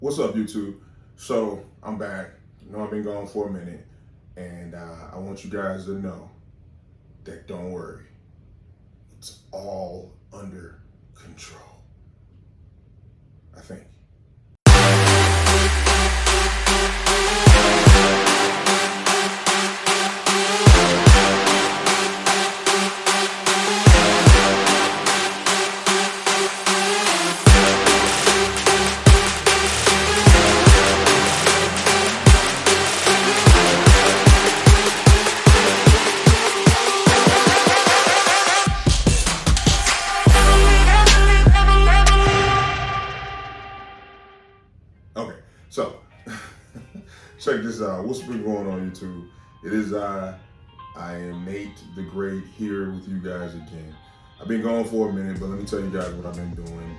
What's up, YouTube? So I'm back. I know I've been gone for a minute, and I want you guys to know that don't worry, it's all under control. I think. Okay, so check this out. What's been going on, YouTube? It is I am Nate the Great here with you guys again. I've been gone for a minute, but let me tell you guys what I've been doing.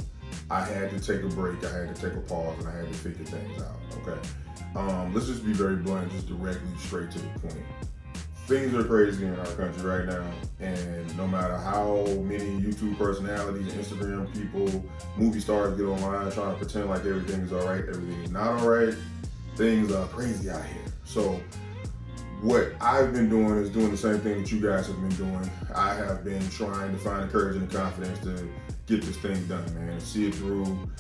I had to take a break, I had to take a pause, and I had to figure things out. Okay, let's just be very blunt, just directly straight to the point. Things are crazy in our country right now, and no matter how many YouTube personalities, Instagram people, movie stars get online trying to pretend like everything is all right, everything is not all right. Things are crazy out here. So what I've been doing is doing the same thing that you guys have been doing. I have been trying to find the courage and the confidence to get this thing done, man, and see it through,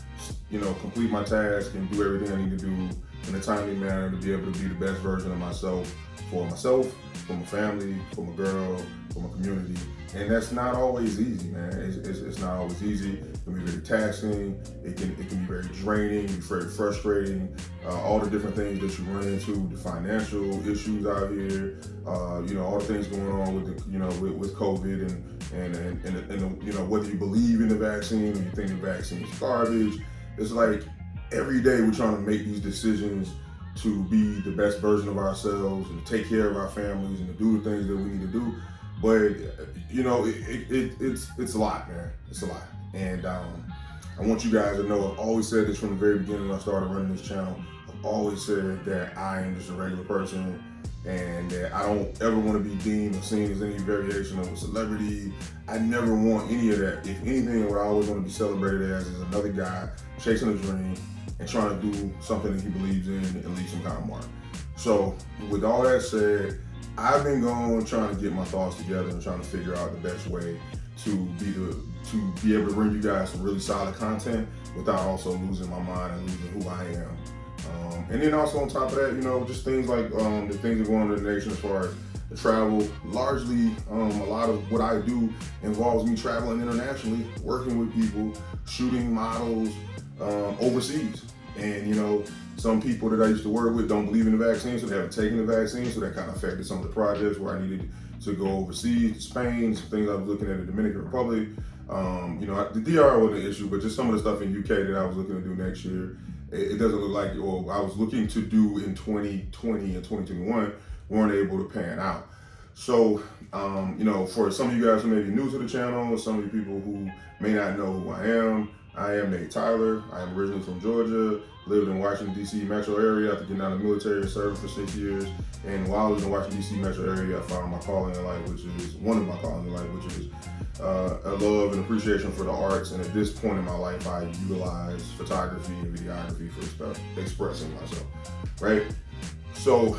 complete my task and do everything I need to do in a timely manner to be able to be the best version of myself, for my family, for my girl, for my community. And that's not always easy, man. It's not always easy. It can be very taxing. It can be very draining, very frustrating. All the different things that you run into, the financial issues out here, all the things going on with COVID and whether you believe in the vaccine or you think the vaccine is garbage. It's like every day we're trying to make these decisions to be the best version of ourselves and to take care of our families and to do the things that we need to do. But it's a lot, man. It's a lot. And I want you guys to know, I've always said this from the very beginning when I started running this channel. I've always said that I am just a regular person and that I don't ever want to be deemed or seen as any variation of a celebrity. I never want any of that. If anything, what I always want to be celebrated as is another guy chasing a dream and trying to do something that he believes in and leave some kind of mark. So with all that said, I've been going trying to get my thoughts together and trying to figure out the best way to be able to bring you guys some really solid content without also losing my mind and losing who I am. And then also on top of that, just things like the things that go on in the nation as far as the travel. Largely, a lot of what I do involves me traveling internationally, working with people, shooting models overseas. And some people that I used to work with don't believe in the vaccine, so they haven't taken the vaccine, so that kind of affected some of the projects where I needed to go overseas, to Spain, some things I was looking at in the Dominican Republic. The DR wasn't an issue, but just some of the stuff in UK that I was looking to do next year, it doesn't look like, or I was looking to do in 2020 and 2021, weren't able to pan out. So, for some of you guys who may be new to the channel, or some of you people who may not know who I am Nate Tyler. I am originally from Georgia, lived in Washington, D.C. metro area after getting out of the military and serving for 6 years. And while I was in the Washington, D.C. metro area, I found my calling in life, which is one of my callings in life, which is a love and appreciation for the arts. And at this point in my life, I utilize photography and videography for expressing myself, right? So,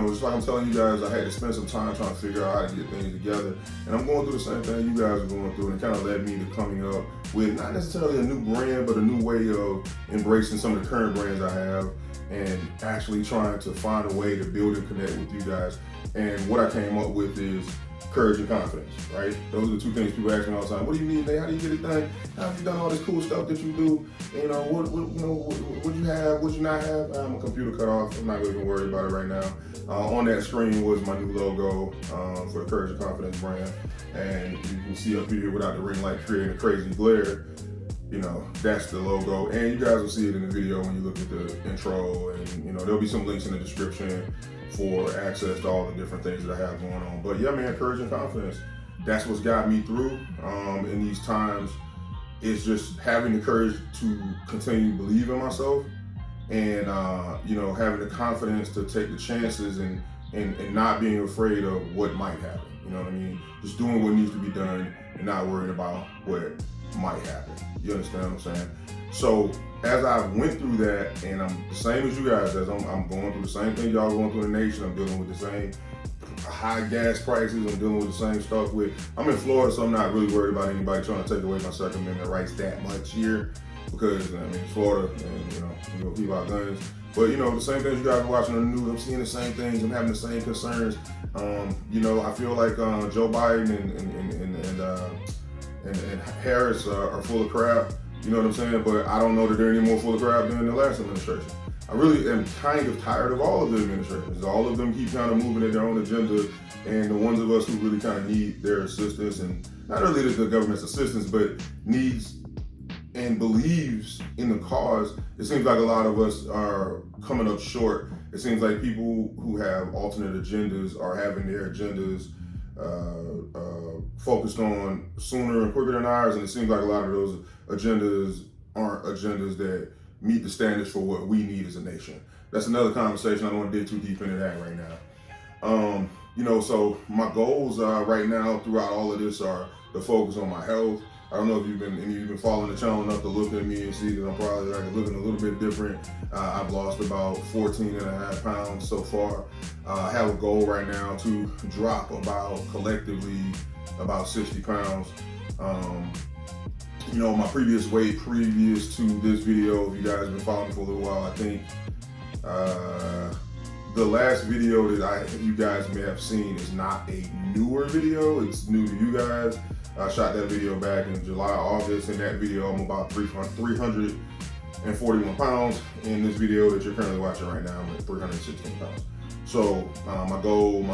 just like I'm telling you guys, I had to spend some time trying to figure out how to get things together. And I'm going through the same thing you guys are going through, and it kind of led me to coming up with not necessarily a new brand, but a new way of embracing some of the current brands I have and actually trying to find a way to build and connect with you guys. And what I came up with is courage and confidence, right? Those are the two things people ask me all the time. What do you need, Nate? How do you get it done? How have you done all this cool stuff that you do? What you have, what you not have? I'm a computer cut off. I'm not even worried about it right now. On that screen was my new logo for the Courage and Confidence brand. And you can see up here without the ring light creating a crazy glare. That's the logo. And you guys will see it in the video when you look at the intro. And, there'll be some links in the description for access to all the different things that I have going on. But yeah, man, courage and confidence. That's what's got me through in these times. Is just having the courage to continue to believe in myself and, having the confidence to take the chances and not being afraid of what might happen. You know what I mean? Just doing what needs to be done and not worrying about what might happen. You understand what I'm saying? So as I went through that, and I'm the same as you guys, as I'm going through the same thing y'all going through in the nation, I'm dealing with the same high gas prices, I'm dealing with the same stuff I'm in Florida, so I'm not really worried about anybody trying to take away my Second Amendment rights that much here, because I mean, it's Florida, and we keep our guns. But the same things you guys are watching on the news, I'm seeing the same things, I'm having the same concerns. I feel like Joe Biden and Harris are full of crap. You know what I'm saying? But I don't know that they're any more full of crap than the last administration. I really am kind of tired of all of the administrations. All of them keep kind of moving at their own agenda, and the ones of us who really kind of need their assistance, and not really the government's assistance, but needs and believes in the cause, it seems like a lot of us are coming up short. It seems like people who have alternate agendas are having their agendas focused on sooner and quicker than ours, and it seems like a lot of those agendas aren't agendas that meet the standards for what we need as a nation. That's another conversation. I don't want to dig too deep into that right now. So my goals right now throughout all of this are to focus on my health. I don't know if you've been following the channel enough to look at me and see that I'm probably looking a little bit different. I've lost about 14.5 pounds so far. I have a goal right now to drop collectively about 60 pounds. My previous weight previous to this video, if you guys have been following me for a little while, I think the last video that you guys may have seen is not a newer video. It's new to you guys. I shot that video back in July, August. In that video, I'm about 341 pounds. In this video that you're currently watching right now, I'm at 316 pounds. So my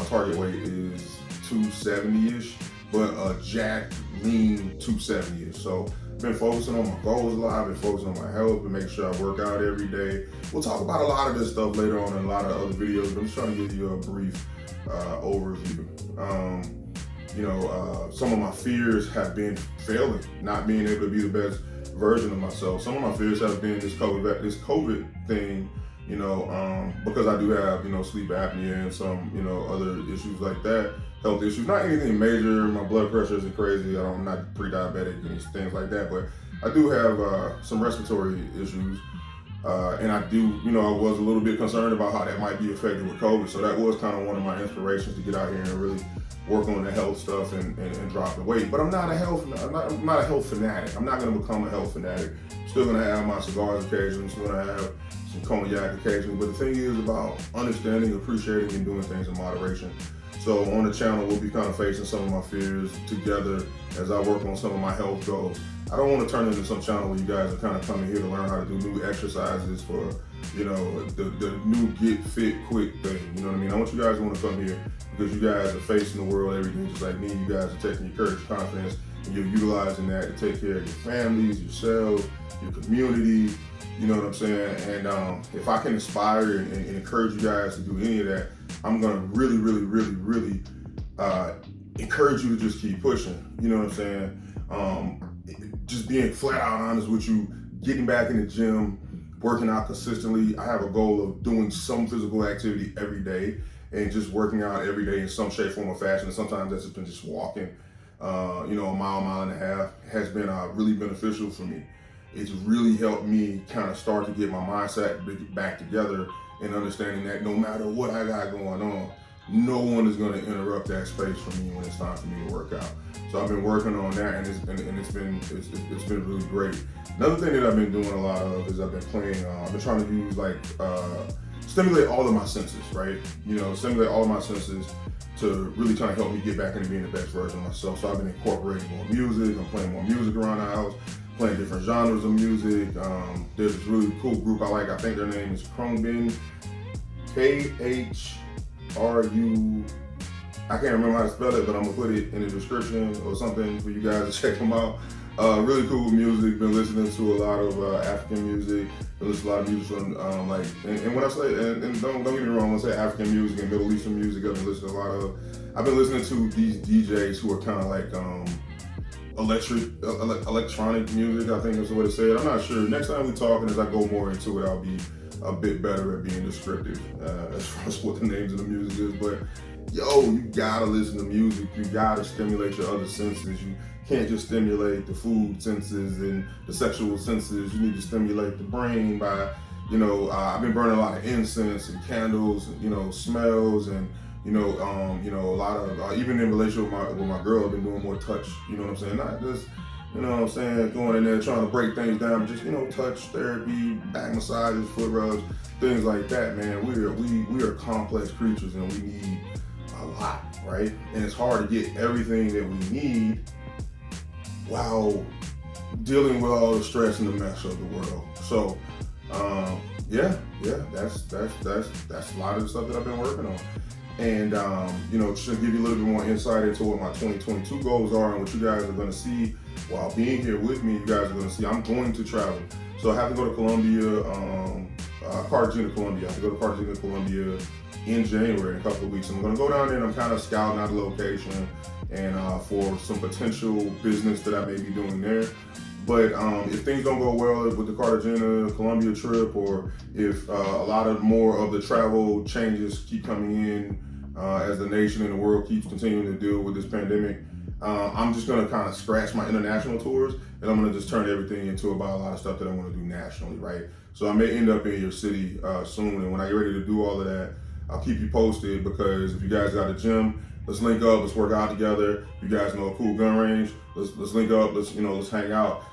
target weight is 270-ish, but a jacked, lean 270-ish. So I've been focusing on my goals a lot. I've been focusing on my health and making sure I work out every day. We'll talk about a lot of this stuff later on in a lot of other videos, but I'm just trying to give you a brief overview. Some of my fears have been failing, not being able to be the best version of myself. Some of my fears have been this COVID thing, because I do have, sleep apnea and some, other issues like that, health issues. Not anything major. My blood pressure isn't crazy. I'm not pre-diabetic and things like that, but I do have some respiratory issues. And I do, I was a little bit concerned about how that might be affected with COVID. So that was kind of one of my inspirations to get out here and really work on the health stuff and drop the weight. But I'm not a health fanatic. I'm not going to become a health fanatic. I'm still going to have my cigars occasionally. I'm going to have some cognac occasionally. But the thing is about understanding, appreciating, and doing things in moderation. So on the channel, we'll be kind of facing some of my fears together as I work on some of my health goals. I don't want to turn into some channel where you guys are kind of coming here to learn how to do new exercises for, the new get fit quick thing. You know what I mean? I want you guys to want to come here because you guys are facing the world every day just like me. You guys are taking your courage, confidence, and you're utilizing that to take care of your families, yourselves, your community. You know what I'm saying? And if I can inspire and encourage you guys to do any of that, I'm gonna really, really, really, really encourage you to just keep pushing. You know what I'm saying? Just being flat out honest with you, getting back in the gym, working out consistently. I have a goal of doing some physical activity every day and just working out every day in some shape, form, or fashion. And sometimes that's been just walking. A mile and a half has been really beneficial for me. It's really helped me kind of start to get my mindset back together and understanding that no matter what I got going on, no one is going to interrupt that space for me when it's time for me to work out. So I've been working on that, and it's been really great. Another thing that I've been doing a lot of is I've been trying to use stimulate all of my senses, right? Stimulate all of my senses to really try to help me get back into being the best version of myself. So I've been incorporating more music. I'm playing more music around the house, playing different genres of music. There's this really cool group I like. I think their name is Khruangbin, KHRU. I can't remember how to spell it, but I'm gonna put it in the description or something for you guys to check them out. Really cool music. Been listening to a lot of African music. Been listening to a lot of music from and when I say and don't get me wrong, when I say African music and Middle Eastern music, I've been listening to a lot of. I've been listening to these DJs who are kind of like electronic music. I think that's what it said. I'm not sure. Next time we talk, and as I go more into it, I'll be a bit better at being descriptive as far as what the names of the music is. But you gotta listen to music. You gotta stimulate your other senses. You can't just stimulate the food senses and the sexual senses. You need to stimulate the brain by, I've been burning a lot of incense and candles, and, smells, and a lot of even in relation with my girl, I've been doing more touch. You know what I'm saying? Not just, going in there trying to break things down, but just touch therapy, back massages, foot rubs, things like that. Man, we are complex creatures, and we need a lot, right? And it's hard to get everything that we need while dealing with all the stress and the mess of the world. So, that's a lot of the stuff that I've been working on. And, just to give you a little bit more insight into what my 2022 goals are and what you guys are going to see while being here with me, you guys are going to see I'm going to travel. So I have to go to Colombia, Cartagena, Colombia. I have to go to Cartagena, Colombia in January in a couple of weeks. I'm going to go down there and I'm kind of scouting out the location and for some potential business that I may be doing there. But if things don't go well with the Cartagena, Colombia trip, or if a lot of more of the travel changes keep coming in as the nation and the world keeps continuing to deal with this pandemic, I'm just going to kind of scratch my international tours, and I'm going to just turn everything into about a lot of stuff that I want to do nationally, right? So I may end up in your city soon, and when I get ready to do all of that, I'll keep you posted, because if you guys got a gym, let's link up, let's work out together. You guys know a cool gun range, let's link up, let's hang out.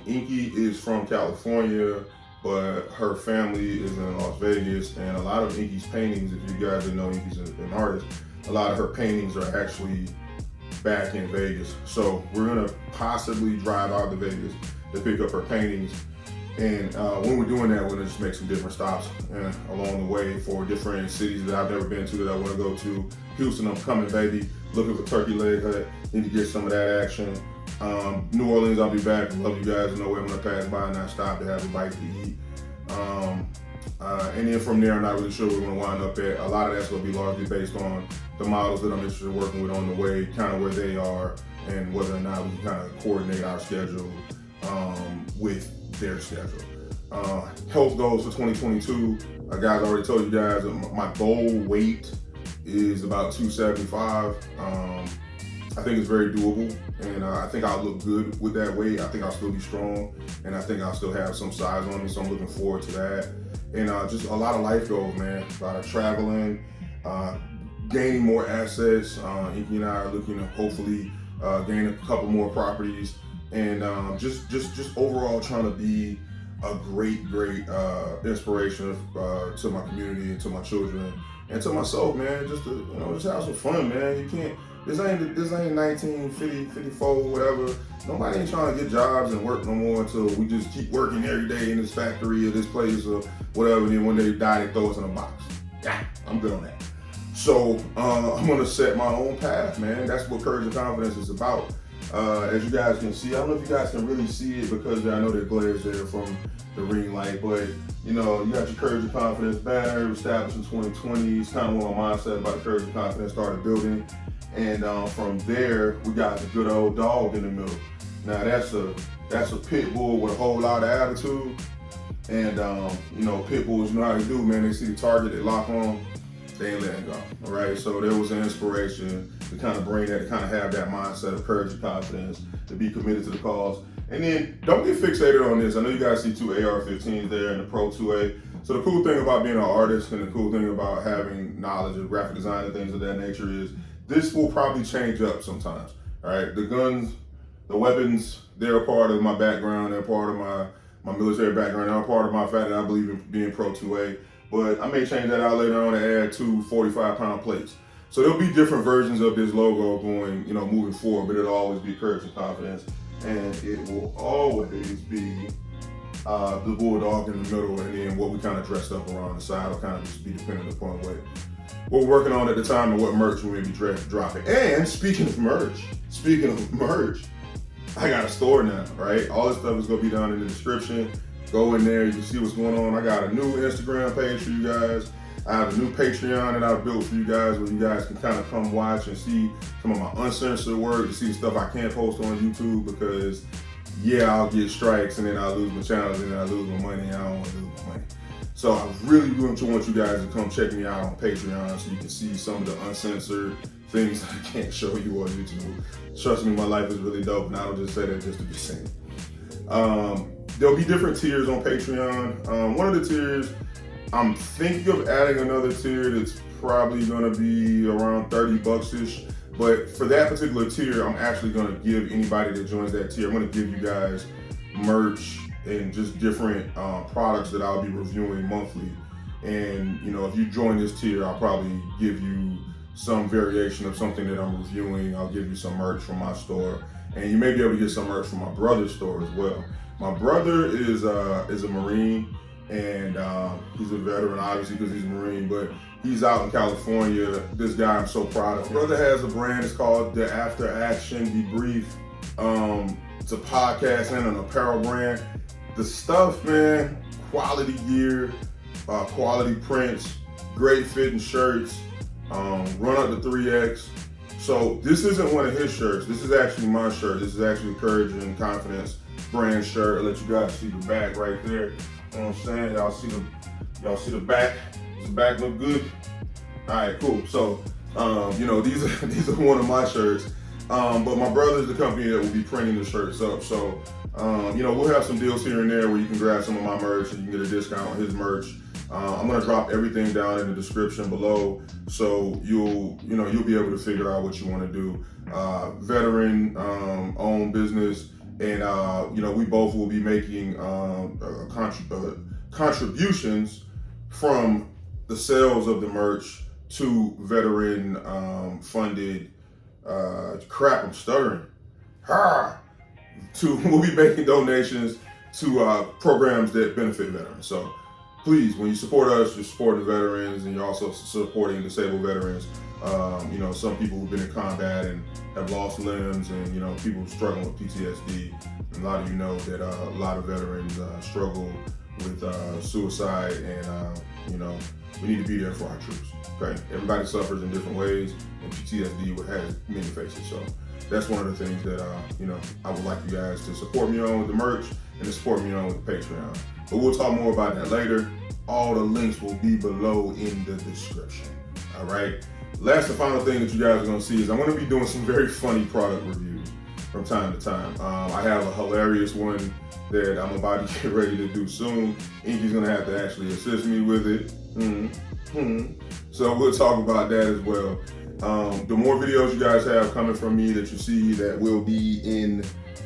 Inky is from California, but her family is in Las Vegas, and a lot of Inky's paintings, if you guys didn't know Inky's an artist, a lot of her paintings are actually back in Vegas. So we're gonna possibly drive out to Vegas to pick up her paintings. And when we're doing that, we're gonna just make some different stops along the way for different cities that I've never been to that I wanna go to. Houston, I'm coming, baby. Looking for Turkey Leg Hut. Need to get some of that action. New Orleans, I'll be back. I love you guys to know where I'm gonna pass by and not stop to have a bite to eat. And then from there, I'm not really sure where we're gonna wind up at. A lot of that's gonna be largely based on the models that I'm interested in working with on the way, kind of where they are, and whether or not we can kind of coordinate our schedule with their schedule. Health goals for 2022. Guys, I already told you guys my goal weight is about 275. I think it's very doable, and I think I'll look good with that weight. I think I'll still be strong, and I think I'll still have some size on me, so I'm looking forward to that. And just a lot of life goals, man. A lot of traveling, gaining more assets. Inky and I are looking to hopefully gain a couple more properties, and just overall trying to be a great inspiration to my community and to my children and to myself, man. Just to just have some fun, man. You can't. This ain't 1950, 54, whatever. Nobody ain't trying to get jobs and work no more until we just keep working every day in this factory or this place or whatever. And then when they die, they throw us in a box. Yeah, I'm good on that. So I'm gonna set my own path, man. That's what Courage and Confidence is about. As you guys can see, I don't know if you guys can really see it because I know the glare is there from the ring light, but you got your Courage and Confidence banner established in 2020. It's kind of what my mindset about the Courage and Confidence started building. And from there, we got the good old dog in the middle. Now that's a pit bull with a whole lot of attitude. And pit bulls know how to do, man. They see the target, they lock on, they ain't letting go. All right. So there was an inspiration to kind of bring that, to kind of have that mindset of courage and confidence, to be committed to the cause. And then don't get fixated on this. I know you guys see two AR-15s there and the Pro 2A. So the cool thing about being an artist and the cool thing about having knowledge of graphic design and things of that nature is this will probably change up sometimes. All right. The guns, the weapons, they're a part of my background. They're part of my military background. They're a part of my fact that I believe in being Pro 2A. But I may change that out later on and add two 45-pound plates. So there'll be different versions of this logo going, moving forward, but it'll always be Courage and Confidence. And it will always be the bulldog in the middle, and then what we kind of dressed up around the side will kind of just be dependent upon what we're working on at the time and what merch we may be dropping. And speaking of merch, I got a store now, right? All this stuff is gonna be down in the description. Go in there, you can see what's going on. I got a new Instagram page for you guys. I have a new Patreon that I've built for you guys where you guys can kind of come watch and see some of my uncensored work, to see the stuff I can't post on YouTube because, I'll get strikes and then I'll lose my channels and then I lose my money and I don't want to lose my money. So I really want you guys to come check me out on Patreon so you can see some of the uncensored things I can't show you on YouTube. Trust me, my life is really dope, and I don't just say that just to be seen. There'll be different tiers on Patreon. One of the tiers, I'm thinking of adding another tier that's probably gonna be around 30 bucks-ish. But for that particular tier, I'm actually gonna give anybody that joins that tier, I'm gonna give you guys merch and just different products that I'll be reviewing monthly. And you know, if you join this tier, I'll probably give you some variation of something that I'm reviewing. I'll give you some merch from my store, and you may be able to get some merch from my brother's store as well. My brother is a Marine, and he's a veteran, obviously, because he's a Marine, but he's out in California. This guy, I'm so proud of him. My brother has a brand, it's called The After Action Debrief. It's a podcast and an apparel brand. The stuff, man, quality gear, quality prints, great fitting shirts, run up to 3X. So this isn't one of his shirts. This is actually my shirt. This is actually Courage and Confidence brand shirt. I'll let you guys see the back right there. You know what I'm saying? Y'all see the back. Does the back look good? All right, cool. So, you know, these are one of my shirts. But my brother's the company that will be printing the shirts up. So, you know, we'll have some deals here and there where you can grab some of my merch and you can get a discount on his merch. I'm gonna drop everything down in the description below, so you'll be able to figure out what you want to do. Veteran owned business, and you know, we both will be making contributions from the sales of the merch to veteran funded. Crap, I'm stuttering. We'll be making donations to programs that benefit veterans. So please, when you support us, you're supporting veterans, and you're also supporting disabled veterans. You know, some people who've been in combat and have lost limbs, and you know, people struggling with PTSD. And a lot of you know that a lot of veterans struggle with suicide, and you know, we need to be there for our troops. Okay, everybody suffers in different ways, and PTSD has many faces. So that's one of the things that you know, I would like you guys to support me on with the merch and to support me on with the Patreon. But we'll talk more about that later. All the links will be below in the description. All right. Last and final thing that you guys are gonna see is I'm gonna be doing some very funny product reviews from time to time. I have a hilarious one that I'm about to get ready to do soon. Inky's gonna have to actually assist me with it. So we'll talk about that as well. The more videos you guys have coming from me that you see that will be in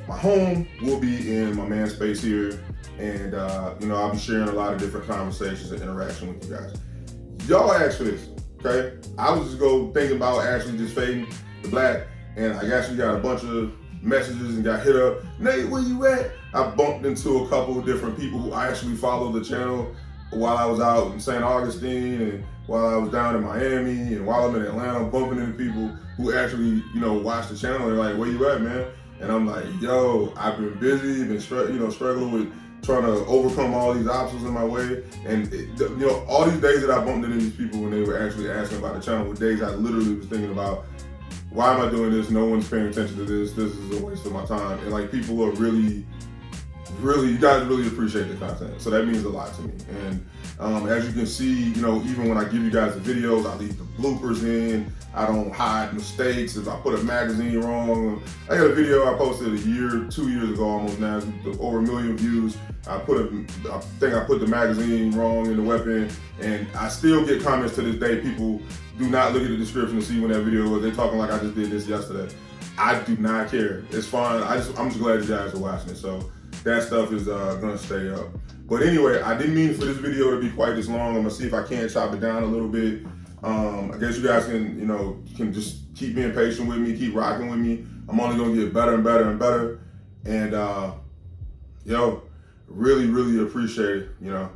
my home, will be in my man space here. And you know, I'll be sharing a lot of different conversations and interaction with you guys. Y'all asked for this, okay? I was just thinking about actually just fading the black, and I actually got a bunch of messages and got hit up. Nate, where you at? I bumped into a couple of different people who actually follow the channel while I was out in St. Augustine, and while I was down in Miami, and while I'm in Atlanta, I'm bumping into people who actually, you know, watch the channel. They're like, where you at, man? And I'm like, yo, I've been busy, been struggling with trying to overcome all these obstacles in my way. And you know, all these days that I bumped into these people when they were actually asking about the channel were days I literally was thinking about, why am I doing this? No one's paying attention to this. This is a waste of my time. And like, people are really, you guys really appreciate the content. So that means a lot to me. And as you can see, you know, even when I give you guys the videos, I leave the bloopers in. I don't hide mistakes. If I put a magazine wrong, I got a video I posted 2 years ago almost now, over 1 million views. I think I put the magazine wrong in the weapon, and I still get comments to this day. People do not look at the description to see when that video was. They're talking like I just did this yesterday. I do not care. It's fine. I'm just glad you guys are watching it. So that stuff is gonna stay up. But anyway, I didn't mean for this video to be quite this long. I'm gonna see if I can chop it down a little bit. I guess you guys can, you know, can just keep being patient with me, keep rocking with me. I'm only gonna get better and better and better. And yo, really appreciate it, you know.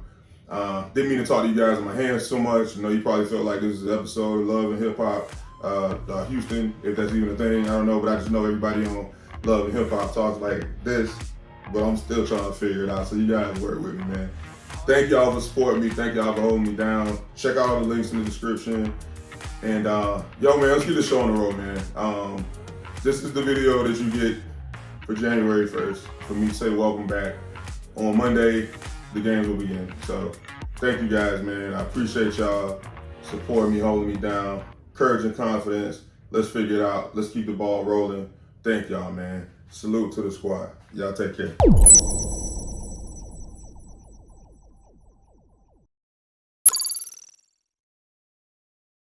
Didn't mean to talk to you guys in my hands so much. You know, you probably felt like this is an episode of Love and Hip Hop Houston, if that's even a thing, I don't know, but I just know everybody on Love and Hip Hop talks like this, but I'm still trying to figure it out, so you guys work with me, man. Thank y'all for supporting me. Thank y'all for holding me down. Check out all the links in the description. And yo, man, let's get this show on the road, man. This is the video that you get for January 1st for me to say welcome back. On Monday, the games will begin. So thank you guys, man. I appreciate y'all supporting me, holding me down. Courage and Confidence, Let's figure it out. Let's keep the ball rolling. Thank y'all, man. Salute to the squad. Y'all take care.